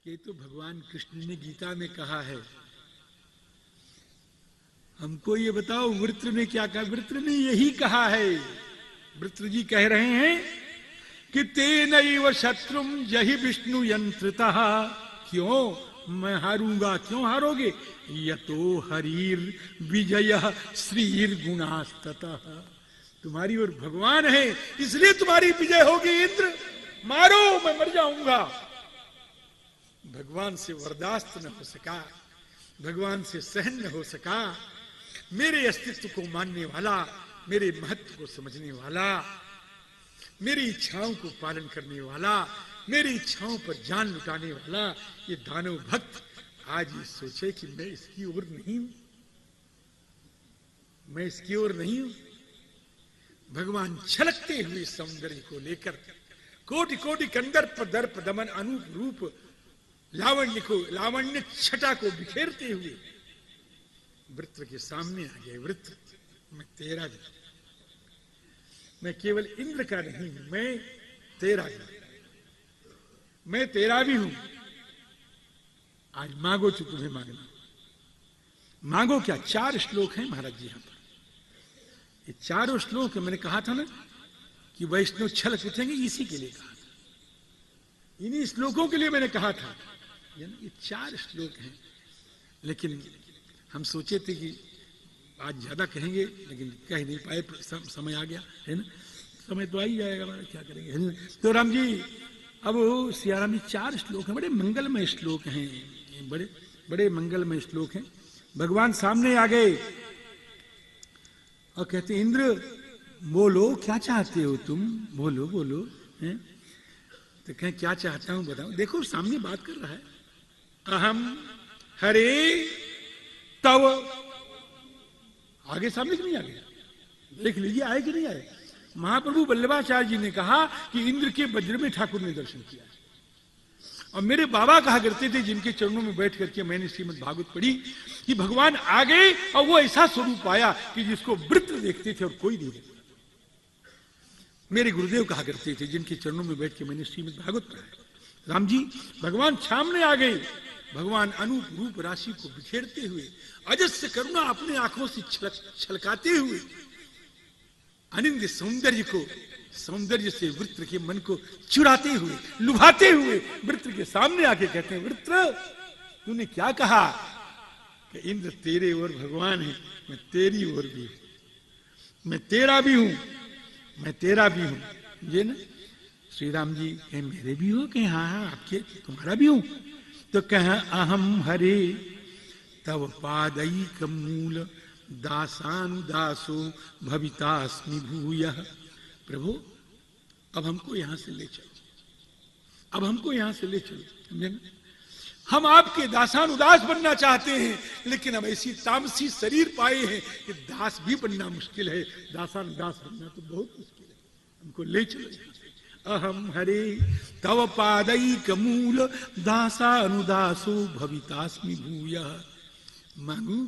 कि तो भगवान कृष्ण ने गीता में कहा है, हमको ये बताओ वृत्र ने क्या कहा। वृत्र ने यही कहा है, वृत्र जी कह रहे हैं कि तेनैव शत्रुम जहि विष्णु यंत्रतः। क्यों मैं हारूंगा? क्यों हारोगे? यतो हरीर विजय श्रीर गुणास्ततः। तुम्हारी ओर भगवान है इसलिए तुम्हारी विजय होगी। इंद्र मारो, मैं मर जाऊंगा। भगवान से बर्दाश्त न हो सका, भगवान से सहन न हो सका। मेरे अस्तित्व को मानने वाला, मेरे महत्व को समझने वाला, मेरी इच्छाओं को पालन करने वाला, मेरी इच्छाओं पर जान लुटाने वाला ये दानव भक्त आज ये सोचे कि मैं इसकी ओर नहीं हूं, मैं इसकी ओर नहीं हूं। भगवान छलकते हुए सौंदर्य को लेकर, कोटि कोटि कंदर्प दर्प दमन अनूप रूप लावण्य छटा को बिखेरते हुए वृत्र के सामने आ गए। वृत्र, मैं तेरा भी, मैं केवल इंद्र का नहीं हूं, मैं तेरा भी, मैं तेरा भी हूं। आज मांगो तो तुम्हें मांगना। मांगो क्या? 4 श्लोक हैं महाराज जी यहां पर। ये चारों श्लोक मैंने कहा था ना कि वैष्णव छलक उठेंगे, इसी के लिए कहा था। इन्हीं श्लोकों के लिए मैंने कहा था। ये 4 श्लोक हैं, लेकिन हम सोचे थे कि आज ज्यादा कहेंगे, लेकिन कह नहीं पाए, समय आ गया है ना। समय तो आ ही जाएगा, हमारा क्या करेंगे, है ना। तो राम जी, अब सियाराम जी 4 श्लोक हैं, बड़े मंगलमय श्लोक हैं, बड़े बड़े मंगलमय श्लोक हैं। भगवान सामने आ गए और कहते, इंद्र बोलो क्या चाहते हो तुम, बोलो बोलो। हैं? तो कहें क्या चाहता हूं बताओ। देखो सामने बात कर रहा है, अहम हरे तव। आगे सामने कि नहीं आगे? देख लीजिए आए कि नहीं आए। महाप्रभु वल्लभाचार्य जी ने कहा कि इंद्र के वज्र में ठाकुर ने दर्शन किया। और मेरे बाबा कहा करते थे, जिनके चरणों में बैठ करके मैंने श्रीमद् भागवत पढ़ी, कि भगवान आ गए और वो ऐसा स्वरूप आया कि जिसको वृत्र देखते थे और कोई नहीं देखता। मेरे गुरुदेव कहा करते थे, जिनके चरणों में बैठ के मैंने श्रीमद् भागवत पढ़ा। राम जी, भगवान सामने आ गए। भगवान अनूप रूप राशि को बिखेरते हुए, अजस्र करुणा अपने आंखों से छलकाते हुए, अनिंद सौंदर्य से वृत्र के मन को चुराते हुए, लुभाते हुए वृत्र के सामने आके कहते हैं, वृत्र तूने क्या कहा कि इंद्र तेरे ओर भगवान है, मैं तेरी ओर भी हूं, मैं तेरा भी हूं, मैं तेरा भी हूं। ये ना श्री राम जी कहे, मेरे भी हो? कहे हाँ हाँ आपके, तुम्हारा भी हूं। तो कहा, अहम हरे तव पादैक मूल दासानुदासो भवितास्मि भूयः। प्रभु अब हमको यहां से ले चलो, अब हमको यहां से ले चलो। हम आपके दासानुदास बनना चाहते हैं, लेकिन हम ऐसी तामसी शरीर पाए हैं कि दास भी बनना मुश्किल है, दासानुदास बनना तो बहुत मुश्किल है। हमको ले चलो। अहम हरे तव पादैक मूल दासानुदासो भवितास्मि भूयः। मांगू?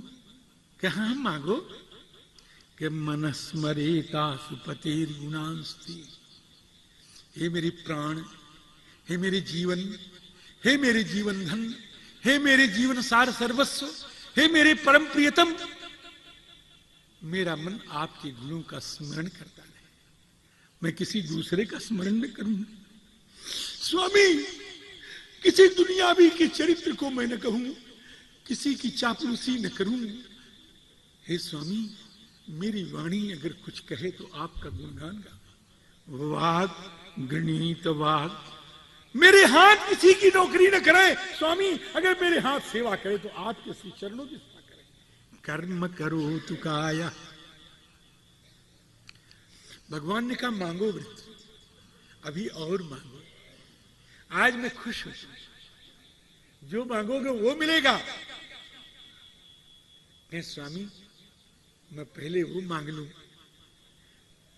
कहा मांगो कि मनस्मरेता सुपतेर गुणांस्ति। हे मेरे प्राण, हे मेरे जीवन, हे मेरे जीवन धन, हे मेरे जीवन सार सर्वस्व, हे मेरे परम प्रियतम, मेरा मन आपके गुणों का स्मरण करता रहे, मैं किसी दूसरे का स्मरण न करूं। स्वामी, किसी दुनियावी के चरित्र को मैं न कहूं, किसी की चापलूसी न करूं। हे स्वामी, मेरी वाणी अगर कुछ कहे तो आपका गुणगान गा। वाग गणित वाग, मेरे हाथ किसी की नौकरी न करे। स्वामी, अगर मेरे हाथ सेवा करे तो आपके श्री चरणों की सेवा करे। कर्म करो तुकाया। भगवान ने कहा, मांगो वृत्र, अभी और मांगो। आज मैं खुश हूं, जो मांगोगे वो मिलेगा। स्वामी, मैं पहले वो मांग लूं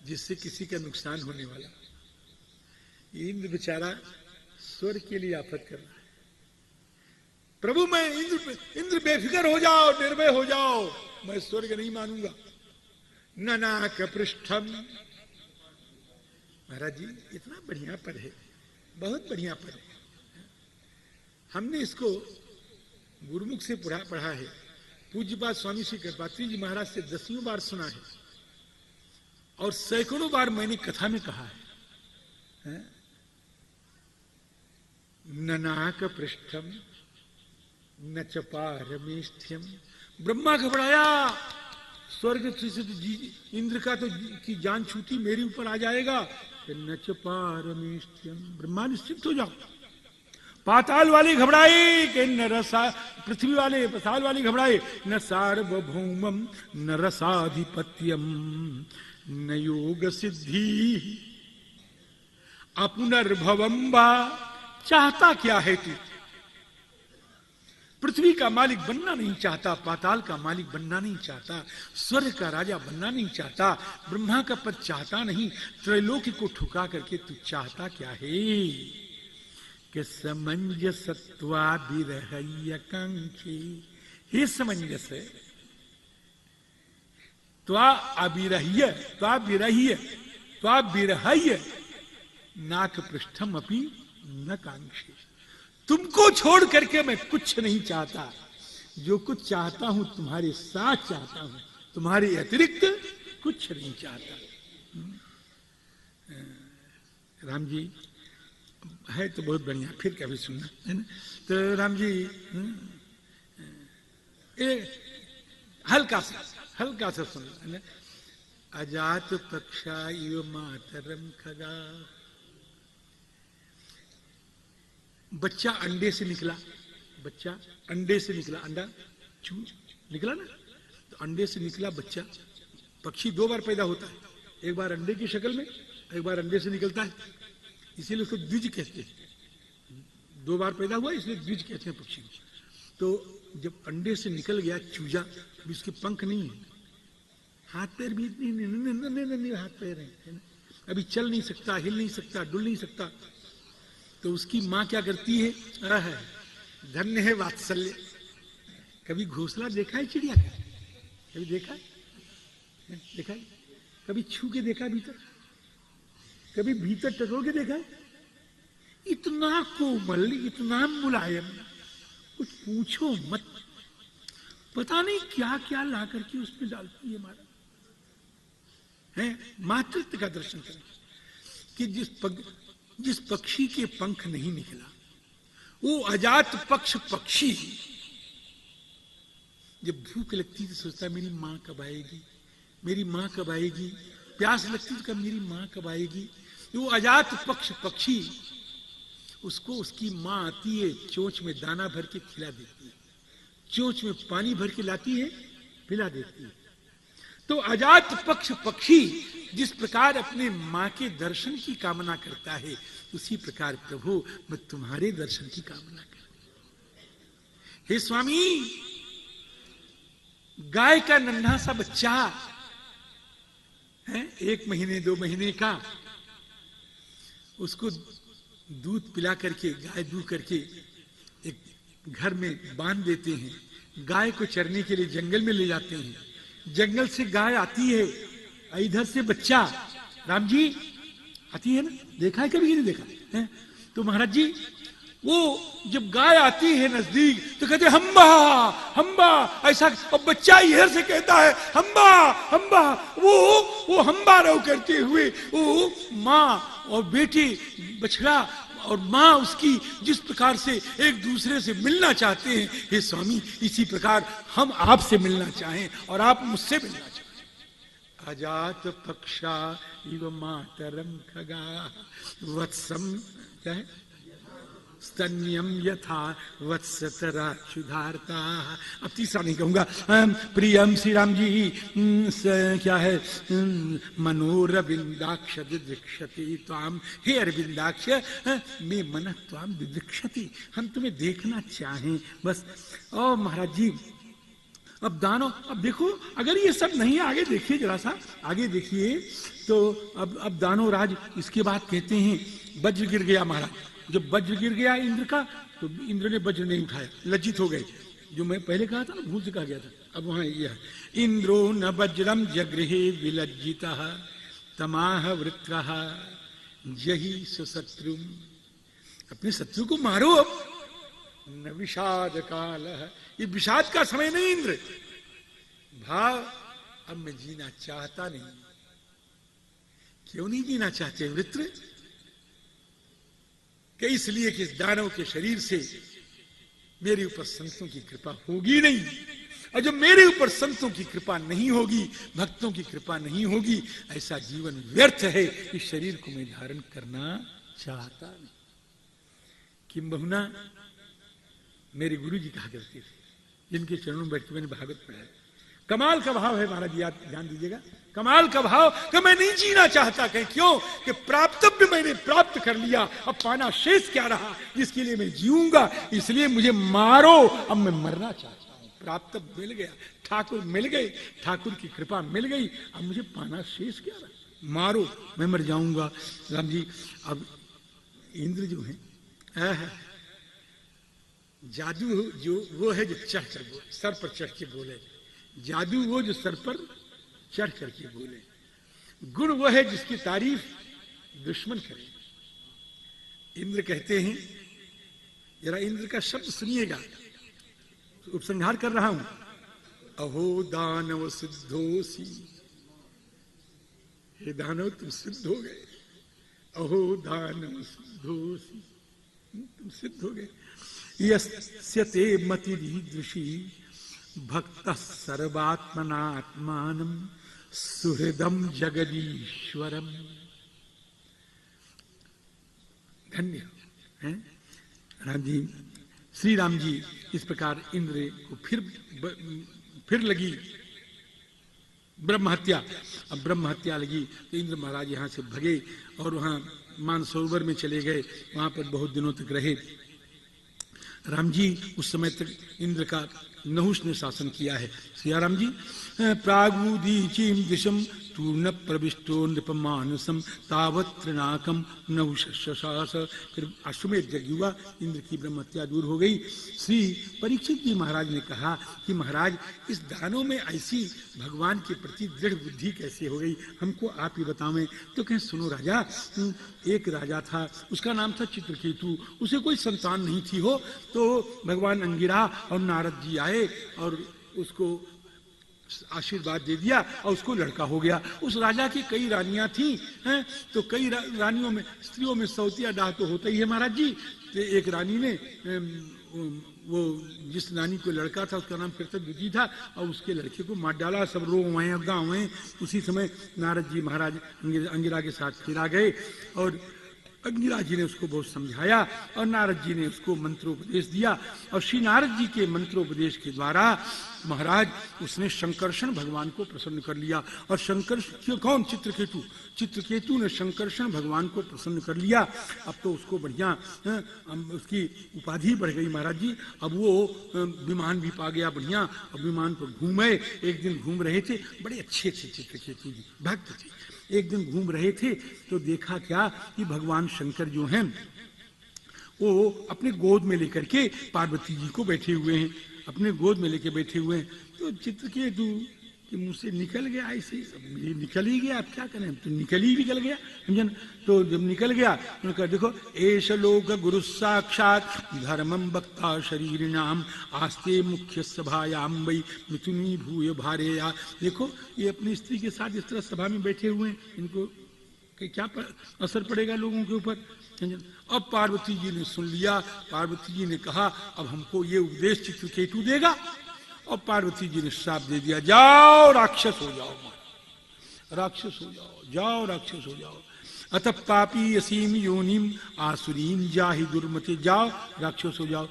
जिससे किसी का नुकसान होने वाला। इंद्र बेचारा स्वर्ग के लिए आफत कर रहा है। प्रभु, मैं इंद्र बेफिक्र हो जाओ, निर्भय हो जाओ, मैं स्वर्ग नहीं मानूंगा। ननाक पृष्ठम। महाराज जी, इतना बढ़िया पद है, बहुत बढ़िया पद है। हमने इसको गुरुमुख से पढ़ा है। पूज्यपाद स्वामी श्री कृपात्री जी महाराज से 10वीं बार सुना है और सैकड़ों बार मैंने कथा में कहा है। न नाक पृष्ठम न च पारमेष्ठ्यम। ब्रह्मा घबराया, स्वर्ग से इंद्र का तो की जान छूटी, मेरे ऊपर आ जाएगा। न च पारमेष्ठ्यम, ब्रह्मा निश्चित हो जाओ। पाताल वाले घबराए कि न रसा, पृथ्वी वाले पाताल वाले घबराए, न सार्वभौमम न रसाधिपत्यम न योग सिद्धि अपुनर्भवम वा। चाहता क्या है तू? पृथ्वी का मालिक बनना नहीं चाहता, पाताल का मालिक बनना नहीं चाहता, स्वर्ग का राजा बनना नहीं चाहता, ब्रह्मा का पद चाहता नहीं, त्रैलोक्य को ठुका करके तू चाहता क्या है? कि समंजसत्वा विरहय्य कांक्षी। हे समंजस, त्वा अविरह्य, त्वा विरह्य, त्वा विरहय्य नाक पृष्ठम अपि न कांक्षी। तुमको छोड़ करके मैं कुछ नहीं चाहता, जो कुछ चाहता हूं तुम्हारे साथ चाहता हूं, तुम्हारे अतिरिक्त कुछ नहीं चाहता। राम जी है तो बहुत बढ़िया, फिर कभी सुनना है ना। तो राम जी हल्का सा सुन है। अजात पक्षा इव मातरम खगा। बच्चा अंडे से निकला, बच्चा अंडे से निकला, अंडा चू निकला ना, तो अंडे से निकला बच्चा। पक्षी 2 बार पैदा होता है, एक बार अंडे की शक्ल में, एक बार अंडे से निकलता है, इसीलिए उसको द्विज कहते हैं। 2 बार पैदा हुआ इसलिए द्विज कहते हैं पक्षी को। तो जब अंडे से निकल गया चूजा, अभी उसके पंख नहीं है, हाथ पैर भी नहीं, हाथ पैर है, अभी चल नहीं सकता, हिल नहीं सकता, डुल नहीं सकता। तो उसकी माँ क्या करती है? धन्य है वात्सल्य। कभी घोंसला देखा है चिड़िया का? कभी देखा है? देखा है? कभी छू के देखा भीतर? कभी भीतर टटोल के देखा है? इतना कोमल, इतना मुलायम, कुछ पूछो मत। पता नहीं क्या क्या ला करके उसमें डालती है हमारा है। मातृत्व का दर्शन करें कि जिस पक्षी के पंख नहीं निकला, वो अजात पक्षी जब भूख लगती तो सोचता मेरी माँ कब आएगी, मेरी माँ कब आएगी। प्यास लगती तो मेरी माँ कब आएगी। वो अजात पक्षी उसको उसकी माँ आती है, चोंच में दाना भर के खिला देती है, चोंच में पानी भर के लाती है, पिला देती है। तो अजात पक्षी जिस प्रकार अपने माँ के दर्शन की कामना करता है, उसी प्रकार प्रभु मैं तुम्हारे दर्शन की कामना करता। हे स्वामी, गाय का नन्हा सा बच्चा है, 1 महीने 2 महीने का, उसको दूध पिला करके, गाय दूध करके एक घर में बांध देते हैं, गाय को चरने के लिए जंगल में ले जाते हैं। जंगल से गाय आती है, इधर से बच्चा, राम जी आती है ना, देखा है कभी नहीं देखा है? तो महाराज जी वो जब गाय आती है नजदीक तो कहते हम्बा हम्बा ऐसा, और बच्चा इधर से कहता है हम्बा हम्बा। वो हम्बा रहो करते हुए वो माँ और बेटी, बछड़ा और माँ उसकी जिस प्रकार से एक दूसरे से मिलना चाहते हैं, हे स्वामी इसी प्रकार हम आपसे मिलना चाहें और आप मुझसे मिलना चाहें। अजात पक्षा इव मातरम खगा वत्सम, क्या है? स्तन्यम यथा वत्सतरा क्षुधारता। अब तीसरा नहीं कहूंगा। प्रियम श्री राम जी क्या है? मनोरविंदाक्ष दिदृक्षति त्वाम। हे अरविंदाक्ष, मैं मन त्वाम दिदृक्षति, हम तुम्हें देखना चाहें बस। ओ महाराज जी अब दानो, अब देखो अगर ये सब नहीं, आगे देखिए जरा सा, आगे देखिए तो अब दानो राज इसके बाद कहते हैं वज्र गिर गया महाराज। जब वज्र गिर गया इंद्र का, तो इंद्र ने वज्र नहीं उठाया, लज्जित हो गए। जो मैं पहले कहा था ना, भूल से कहा गया था, अब वहां यह है इंद्रो न वज्रम जगृहे विलज्जितः तमाह वृत्रः जहि सुशत्रु। अपने शत्रु को मारो, अब न विषाद काल, ये विषाद का समय नहीं इंद्र। भाव अब मैं जीना चाहता नहीं। क्यों नहीं जीना चाहते वृत्र? कि इसलिए कि इस दानव के शरीर से मेरे ऊपर संतों की कृपा होगी नहीं, और जब मेरे ऊपर संतों की कृपा नहीं होगी, भक्तों की कृपा नहीं होगी, ऐसा जीवन व्यर्थ है। इस शरीर को मैं धारण करना चाहता नहीं। किंबहुना मेरे गुरु जी कहा करते थे, जिनके चरणों में बैठ के मैंने भागवत पढ़ा है, कमाल का भाव है महाराज, याद ध्यान दीजिएगा, कमाल का भाव कि मैं नहीं जीना चाहता। कहीं क्यों? कि प्राप्तव्य मैंने प्राप्त कर लिया, अब पाना शेष क्या रहा जिसके लिए मैं जीऊंगा? इसलिए मुझे मारो, अब मैं मरना चाहता हूं। प्राप्त मिल गया, ठाकुर मिल गए, ठाकुर की कृपा मिल गई, अब मुझे पाना शेष क्या रहा? मारो, मैं मर जाऊंगा। राम जी, अब इंद्र जो है जादू जो वो है जो चढ़ कर बोले, सर पर चढ़ के बोले। जादू वो जो सर पर चढ़ करके बोले, गुण वो है जिसकी तारीफ दुश्मन करे। इंद्र कहते हैं, जरा इंद्र का शब्द सुनिएगा, उपसंहार कर रहा हूं। अहो दानव सिद्धोसी, हे दानव तुम सिद्ध हो गए। अहो दानव सिद्धोसी, तुम सिद्ध हो गए। यस्य ते मतिरीदृशी भक्तः सर्वात्मनात्मानं सुहृदम जगदीश्वरम। धन्य है राम जी। श्री राम जी इस प्रकार इंद्र को फिर लगी ब्रह्म हत्या। अब ब्रह्म हत्या लगी तो इंद्र महाराज यहां से भगे और वहां मानसरोवर में चले गए, वहां पर बहुत दिनों तक रहे। राम जी उस समय तक इंद्र का नहुष ने शासन किया है। श्री राम जी प्रागुदीचीम दिशम तूर्ण प्रविष्टो नृपमानसम तावत त्रिनाकम नहुषशास। फिर अश्वमेध यज्ञ हुआ, इंद्र की ब्रह्म हत्या दूर हो गई। श्री परीक्षित जी महाराज ने कहा कि महाराज इस दानों में ऐसी भगवान के प्रति दृढ़ बुद्धि कैसे हो गई, हमको आप ही बतावें। तो कहें सुनो राजा, एक राजा था, उसका नाम था चित्रकेतु, उसे कोई संतान नहीं थी हो, तो भगवान अंगिरा और नारद जी आए और उसको आशीर्वाद दे दिया और उसको लड़का हो गया। उस राजा की कई रानियां थी हैं, तो कई रानियों में, स्त्रियों में सौतिया डाह तो होता ही है महाराज जी। तो एक रानी ने वो जिस रानी को लड़का था उसका नाम कृतद्युति था और उसके लड़के को मार डाला। सब रोग हुए, गाँव हुए। उसी समय नारद जी महाराज अंगिरा के साथ फिर आ गए और अंगिरा जी ने उसको बहुत समझाया और नारद जी ने उसको मंत्रोपदेश दिया और श्री नारद जी के मंत्रोपदेश के द्वारा महाराज उसने शंकरषण भगवान को प्रसन्न कर लिया। और शंकर कौन? चित्रकेतु। चित्रकेतु ने शंकरषण भगवान को प्रसन्न कर लिया। अब तो उसको बढ़िया उसकी उपाधि बढ़ गई महाराज जी। अब वो विमान भी पा गया बढ़िया, अब विमान पर घूमे। एक दिन घूम रहे थे, बड़े अच्छे थे चित्रकेतु जी, भक्त थे। एक दिन घूम रहे थे तो देखा क्या कि भगवान शंकर जो हैं वो अपने गोद में लेकर के पार्वती जी को बैठे हुए हैं, अपने गोद में लेके बैठे हुए हैं। तो चित्रकेतु के मुंह से निकल गया ऐसे, ये निकल ही गया, अब क्या करें, तो निकल ही निकल गया, समझन। तो जब निकल गया उन्होंने कहा देखो एष लोक गुरु साक्षात धर्मम वक्ता शरीरिणाम आस्ते मुख्य सभायाम वै मिथुनी भूय भारेया। देखो ये अपनी स्त्री के साथ इस तरह सभा में बैठे हुए हैं, इनको क्या असर पड़ेगा लोगों के ऊपर। अब पार्वती जी ने सुन लिया। पार्वती जी ने कहा अब हमको ये उपदेश चित्रकेतु देगा। और पार्वती जी ने श्राप दे दिया, जाओ राक्षस हो जाओ, राक्षस हो जाओ, जाओ राक्षस हो जाओ। अतः पापी असीम योनिम आसुरीम जाहि दुर्मते, जाओ राक्षस हो जाओ।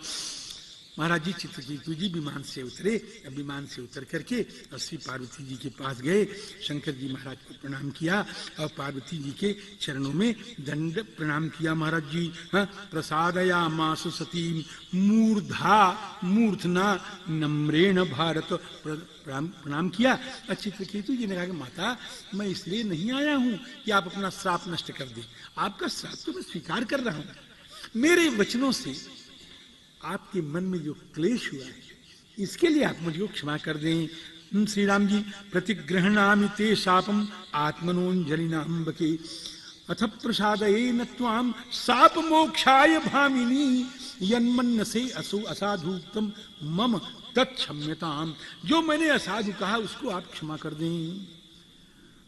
महाराज जी चित्रकेतु जी विमान से उतरे। विमान से उतर करके श्री पार्वती जी के पास गए। शंकर जी महाराज को प्रणाम किया और पार्वती जी के चरणों में दंड प्रणाम किया। महाराज जी प्रसादया मासु सती मूर्धना नम्रेण भारत प्रणाम किया। चित्रकेतु जी ने कहा कि माता मैं इसलिए नहीं आया हूं कि आप अपना श्राप नष्ट कर दें, आपका श्राप तो मैं स्वीकार कर रहा हूं। मेरे वचनों से आपके मन में जो क्लेश हुआ है इसके लिए आप मुझे क्षमा कर दें। श्री राम जी प्रतिग्रहणामि ते शापम आत्मनोंजलिनाम बके। अथ प्रसादेन त्वाम साप मोक्षाय भामिनी यन्मन्नसे असो असाधुक्तम मम तत्क्षम्यताम। जो मैंने असाधु कहा उसको आप क्षमा कर दें।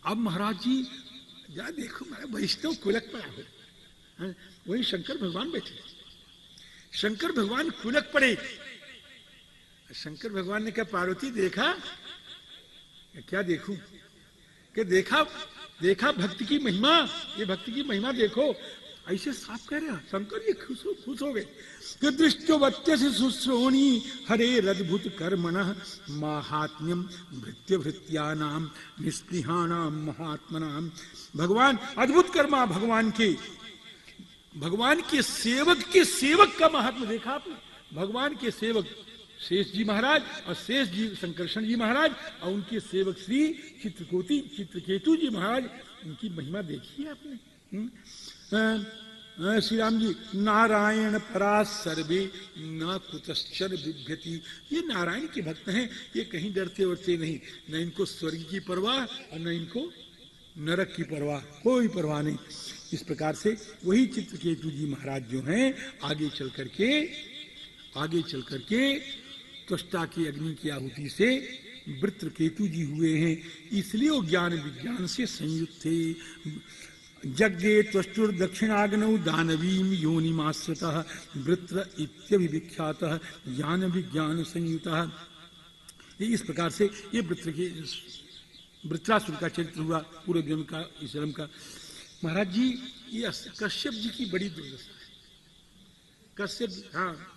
अब महाराज जी या देखो मेरा वैष्णव कुलक पड़ा हो, वही शंकर भगवान बैठे। शंकर भगवान कुलक पड़े। शंकर भगवान ने कहा पार्वती देखा? क्या देखूं? कि देखा भक्ति की महिमा, ये भक्ति की महिमा देखो। ऐसे साफ कह रहे शंकर जी खुश हो गए कि दृष्टो वत्य से सुश्रोणी हरे अद्भुत कर्मणः माहात्म्यम भृत्य भृत्यानाम निस्पृहाणाम महात्मनाम। भगवान अद्भुत कर्मा, भगवान के सेवक का महात्मा देखा आपने? भगवान के सेवक शेष जी महाराज और शेष जी संकर्षण जी महाराज और उनके सेवक श्री चित्रकेतु जी महाराज, उनकी महिमा देखी है आपने? श्री राम जी नारायण परा सर्वे न कुतश्चन बिभ्यति। ये नारायण के भक्त हैं, ये कहीं डरते वरते नहीं, न इनको स्वर्ग की परवाह और न इनको नरक की परवाह, कोई परवाह नहीं। इस प्रकार से वही चित्रकेतु जी महाराज जो हैं आगे चल करके त्वष्टा की अग्नि की आहुति से वृत्रकेतु जी हुए हैं। इसलिए वो ज्ञान विज्ञान से संयुक्त थे। यज्ञे त्वष्टुर दक्षिणाग्नौ दानवीं योनिमाश्रितः वृत्र इत्यभिविख्यातः ज्ञान विज्ञान संयुतः। इस प्रकार से ये वृत्रासुर का चरित्र हुआ, पूर्व जन्म का, इस जन्म का। महाराज जी ये कश्यप जी की बड़ी दुर्दशा है। कश्यप, हाँ,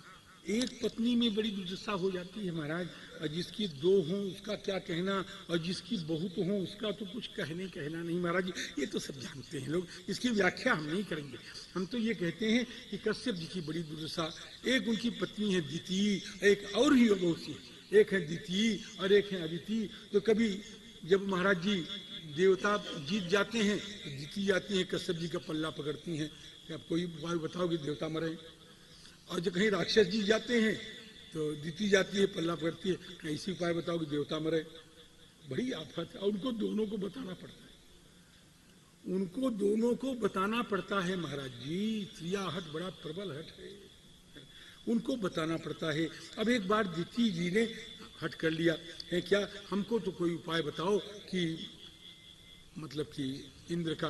एक पत्नी में बड़ी दुर्दशा हो जाती है महाराज, और जिसकी दो हों उसका क्या कहना, और जिसकी बहुत हो उसका तो कुछ कहना नहीं। महाराज जी ये तो सब जानते हैं लोग, इसकी व्याख्या हम नहीं करेंगे। हम तो ये कहते हैं कि कश्यप जी की बड़ी दुर्दशा। एक उनकी पत्नी है दिति, एक और ही बहुत सी, एक है दिति और एक है अदिति। तो कभी जब महाराज जी देवता जीत जाते हैं तो दिति जाती है, कश्यप जी का पल्ला पकड़ती हैं कि आप कोई उपाय बताओ कि देवता मरे। और जब कहीं राक्षस जी जाते हैं तो दिति जाती है, पल्ला पकड़ती है, ऐसी उपाय बताओ कि देवता मरे। बड़ी आफत है। और उनको दोनों को बताना पड़ता है, महाराज जी। त्रिया हट बड़ा प्रबल हट है, उनको बताना पड़ता है। अब एक बार दिति जी ने हट कर लिया है, क्या हमको तो कोई उपाय बताओ कि मतलब कि इंद्र का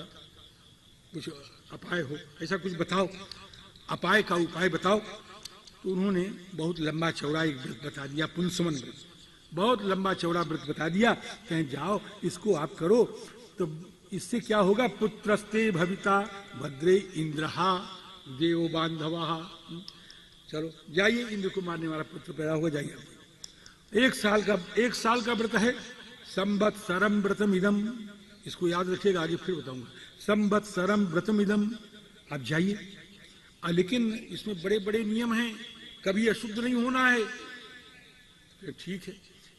कुछ अपाय हो, ऐसा कुछ बताओ, अपाय का उपाय बताओ। तो उन्होंने बहुत लंबा चौड़ा एक व्रत बता दिया, पुंसवन व्रत, बहुत लंबा चौड़ा व्रत बता दिया। कहें जाओ इसको आप करो तो इससे क्या होगा, पुत्रस्ते भविता भद्रे इंद्रहा देव बांधवा। चलो जाइए, इंद्र को मारने वाला पुत्र पैदा होगा, जाइए। एक साल का व्रत है। संवत्सरम व्रतम इदम, इसको याद रखिएगा, आगे फिर बताऊंगा। संवत्सरम व्रतम इदम, आप जाइए। लेकिन इसमें बड़े बड़े नियम हैं, कभी अशुद्ध नहीं होना है। तो ठीक है।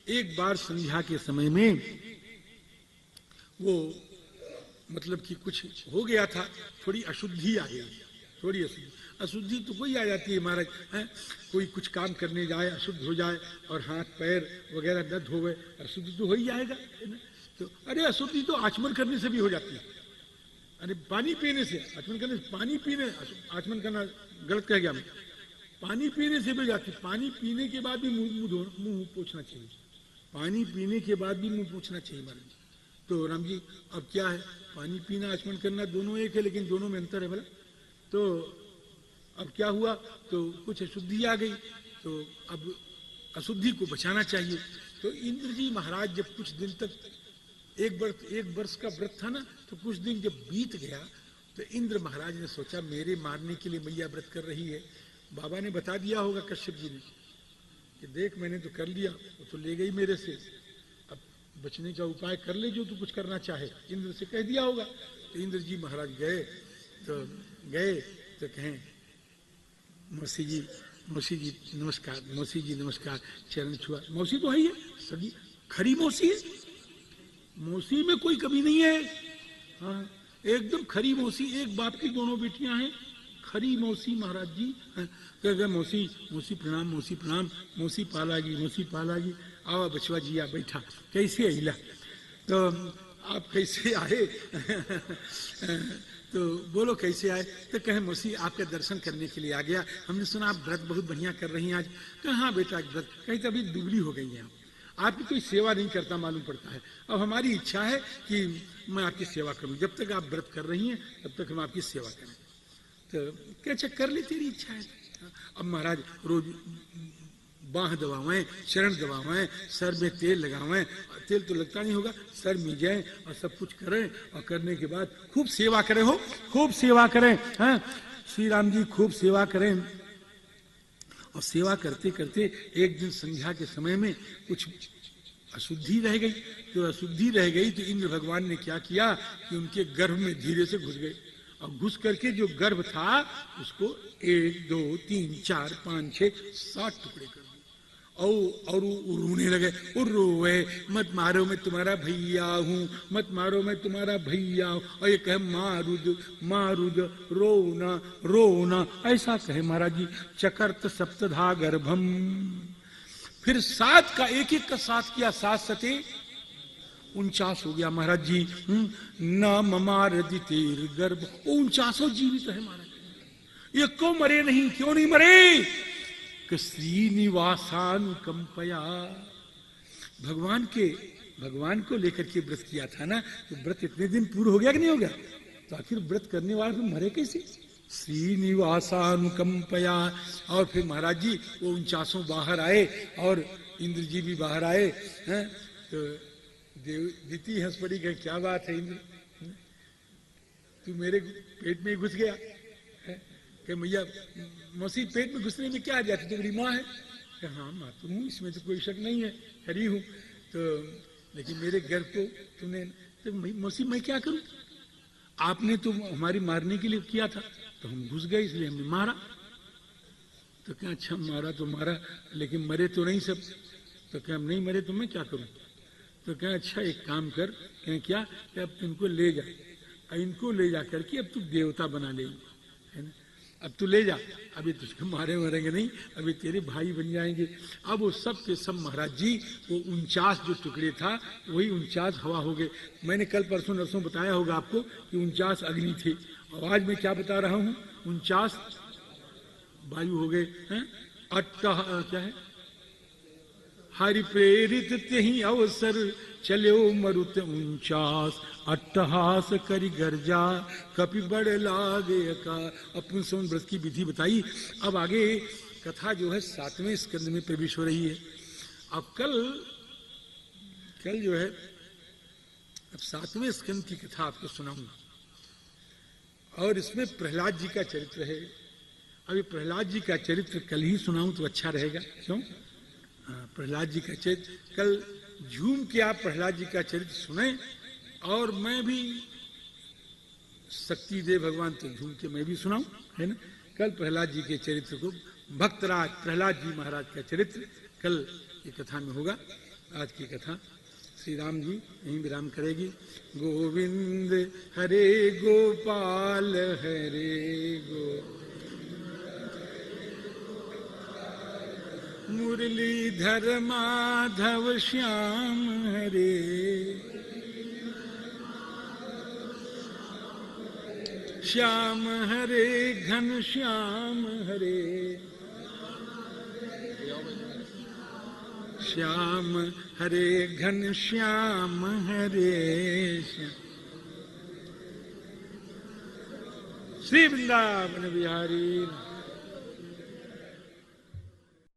एक बार संध्या के समय में वो मतलब कि कुछ हो गया था, थोड़ी अशुद्धि आ गई, थोड़ी अशुद्धि तो कोई आ जाती है महाराज, कोई कुछ काम करने जाए अशुद्ध हो जाए और हाथ पैर वगैरह दर्द हो गए, अशुद्ध तो हो ही जाएगा। तो अरे अशुद्धि तो आचमन करने से भी हो जाती है। अरे पानी पीने से, आचमन करने से, पानी पीने, आचमन करना गलत कह गया मैं, पानी पीने से भी जाती। पानी पीने के बाद भी मुंह पोंछना चाहिए, पानी पीने के बाद भी मुंह पोंछना चाहिए महाराज। तो राम जी अब क्या है, पानी पीना आचमन करना दोनों एक है, लेकिन दोनों में अंतर है भला। तो अब क्या हुआ, तो कुछ अशुद्धि आ गई, तो अब अशुद्धि को बचाना चाहिए। तो इंद्र जी महाराज जब कुछ दिन तक, एक वर्ष का व्रत था ना, तो कुछ दिन जब बीत गया तो इंद्र महाराज ने सोचा मेरे मारने के लिए मैया व्रत कर रही है। बाबा ने बता दिया होगा कश्यप जी ने कि देख मैंने तो कर लिया, वो तो ले गई मेरे से, अब बचने का उपाय कर ले जो तू कुछ करना चाहे, इंद्र से कह दिया होगा। तो इंद्र जी महाराज गए तो कहें मौसी जी नमस्कार, मौसी जी नमस्कार, चरण छुआ। मौसी तो है ही है, सगी खरी मौसी है, मौसी में कोई कमी नहीं है। हाँ एकदम खरी मौसी, एक बाप की दोनों बेटियां हैं, खरी मौसी महाराज जी। कह गए मौसी प्रणाम, मौसी प्रणाम, मौसी पालागी, आवा बचवा जी आ बैठा, कैसे अहिला, तो आप कैसे आए तो बोलो कैसे आए? तो कहे मौसी आपके दर्शन करने के लिए आ गया, हमने सुना आप व्रत बहुत बढ़िया कर रही हैं आज। कहा हाँ बेटा व्रत, कहीं तो अभी दुबली हो गई हैं आप, आपकी कोई सेवा नहीं करता मालूम पड़ता है। अब हमारी इच्छा है कि मैं आपकी सेवा करूं, जब तक आप व्रत कर रही हैं तब तक हम आपकी सेवा करें। तो क्या अच्छा कर ले, तेरी इच्छा है। अब महाराज रोज बाह दबावें, चरण दबावें, सर में तेल लगावें, तेल तो लगता नहीं होगा, सर में जाए और सब कुछ करें, और करने के बाद खूब सेवा करें, हो खूब सेवा करें। हाँ श्री राम जी खूब सेवा करें। और सेवा करते करते एक दिन संध्या के समय में कुछ अशुद्धि रह गई। तो अशुद्धि रह गई तो इंद्र भगवान ने क्या किया कि उनके गर्भ में धीरे से घुस गए, और घुस करके जो गर्भ था उसको 1 2 3 4 5 6 7 टुकड़े कर दिए। और रोने लगे, रोवे मत मारो मैं तुम्हारा भैया हूँ, मत मारो मैं तुम्हारा भैया हूँ। और ये कहे मारुद मारुद रोना रोना, ऐसा कहे महाराज जी। चकर्त सप्तधा गर्भम, फिर 7 का एक एक का 7 किया, 7 सते 49 हो गया महाराज जी। न ममार दितेर गर्भ, 49 जीवित है महाराज। ये क्यों मरे नहीं, क्यों नहीं मरे? कि श्रीनिवासानुकंपया, भगवान को लेकर के व्रत किया था ना, तो व्रत इतने दिन पूरा हो गया कि नहीं हो गया? तो आखिर व्रत करने वाले तो मरे कैसे? श्रीनिवासानुकंपया। और फिर महाराज जी वो 49 बाहर आए और इंद्र जी भी बाहर आए हैं। तो दीति हंस पड़ी, कि क्या बात है इंद्र, तू मेरे पेट में घुस गया? कि मैया मौसी पेट में घुसने में क्या जाती, तो मेरी माँ है। कि हाँ माँ तुम हूँ, इसमें तो कोई शक नहीं है, हरी हूँ। तो लेकिन मेरे गर्भ को तुमने, तो मौसी मैं क्या करूं? आपने तो हमारी मारने के लिए किया था, तो हम घुस गए इसलिए हमने मारा। तो क्या अच्छा मारा तो मारा, लेकिन मरे तो नहीं सब। तो क्या हम नहीं मरे तो मैं क्या करूं? तो क्या अच्छा एक काम कर, क्या कि अब तुमको ले जा, इनको ले जा करके अब तू देवता बना ले, है ना, अब तू ले जा, अभी तुझको मारे मरेंगे नहीं, अभी तेरे भाई बन जाएंगे। अब वो सब के सब महाराज जी वो 49 जो टुकड़े था वही 49 हवा हो गए। मैंने कल परसों नरसों बताया होगा आपको कि 49 अग्नि थे, और आज मैं क्या बता रहा हूँ, 49 वायु हो गए हैं। क्या है, हरि प्रेरित त्यही अवसर चलो मरुत 49 अट्टहास करी गर्जा कपि बड़ लागे का। अपन सोन व्रत की विधि बताई। अब आगे कथा जो है 7वें स्कंद में प्रवेश हो रही है। अब कल जो है अब 7वें स्कंद की कथा आपको सुनाऊंगा, और इसमें प्रहलाद जी का चरित्र है। अभी प्रहलाद जी का चरित्र कल ही सुनाऊं तो अच्छा रहेगा, क्यों? प्रहलाद जी का चरित्र कल झूम के आप प्रहलाद जी का चरित्र सुने, और मैं भी शक्ति दे भगवान तो झूम के मैं भी सुनाऊं, है ना। कल प्रहलाद जी के चरित्र को, भक्तराज प्रहलाद जी महाराज का चरित्र कल की कथा में होगा। आज की कथा श्री राम जी यहीं विराम करेगी। गोविंद हरे गोपाल हरे मुरलीधर माधव श्याम हरे, श्याम हरे घन श्याम हरे, श्याम हरे घन श्याम हरे। श्री वृंदावन बिहारी।